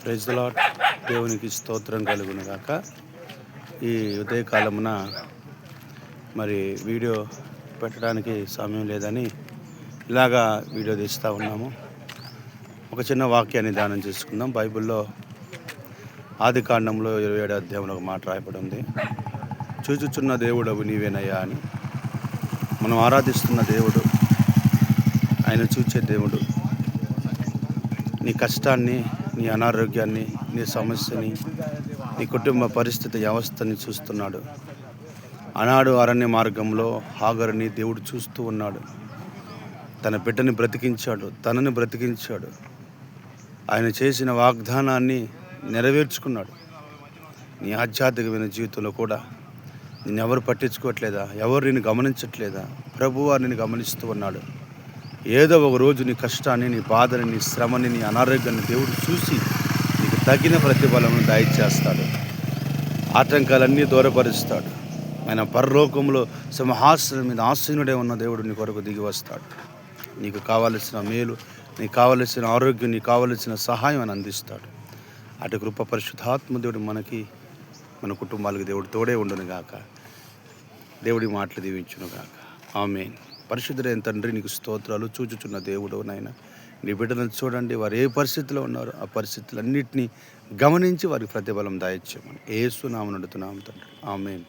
Praise the lord. దేవునికి స్తోత్రం కలుగును గాక. ఈ ఉదయకాలమున మరి వీడియో పెట్టడానికి సమయం లేదని ఇలాగా వీడియో తీస్తూ ఉన్నాము. ఒక చిన్న వాక్యాన్ని ధ్యానం చేసుకుందాం. బైబిల్లో ఆదికాండంలో 27వ అధ్యాయంలో ఒక మాట రాయబడి ఉంది. చూచుచున్న దేవుడవు నీవేనయ్యా అని. మనం ఆరాధిస్తున్న దేవుడు, ఆయన చూచే దేవుడు. నీ కష్టాన్ని, నీ అనారోగ్యాన్ని, నీ సమస్యని, నీ కుటుంబ పరిస్థితి వ్యవస్థని చూస్తున్నాడు. ఆనాడు అరణ్య మార్గంలో హాగరుని దేవుడు చూస్తూ ఉన్నాడు. తన బిడ్డని బ్రతికించాడు, తనని బ్రతికించాడు. ఆయన చేసిన వాగ్దానాన్ని నెరవేర్చుకున్నాడు. నీ ఆధ్యాత్మికమైన జీవితంలో కూడా నిన్ను ఎవరు పట్టించుకోవట్లేదా? ఎవరు నిన్ను గమనించట్లేదా? ప్రభువు నిన్ను గమనిస్తూ ఉన్నాడు. ఏదో ఒక రోజు నీ కష్టాన్ని, నీ బాధని, నీ శ్రమని, నీ అనారోగ్యాన్ని దేవుడు చూసి నీకు తగిన ప్రతిఫలమును దయచేస్తాడు. ఆటంకాలన్నీ దూరపరుస్తాడు. ఆయన పరలోకంలో సింహాసనం మీద ఆసీనుడే ఉన్న దేవుడు నీ కొరకు దిగి వస్తాడు. నీకు కావలసిన మేలు, నీకు కావలసిన ఆరోగ్యం, నీకు కావలసిన సహాయం అని అందిస్తాడు. అటు కృప పరిశుద్ధాత్మ దేవుడు మనకి, మన కుటుంబాలకు దేవుడు తోడే ఉండును గాక. దేవుడి మాటలు దీవించును గాక. ఆమేన్. పరిశుద్ధుడైన తండ్రి, నీకు స్తోత్రాలు. చూచుచున్న దేవుడు నాయన, నీ బిడ్డలను చూడండి. వారు ఏ పరిస్థితిలో ఉన్నారో ఆ పరిస్థితులన్నింటినీ గమనించి వారికి ప్రతిఫలం దయచేయమని యేసు నామమున అడుగుతున్నాము తండ్రి. ఆమేన్.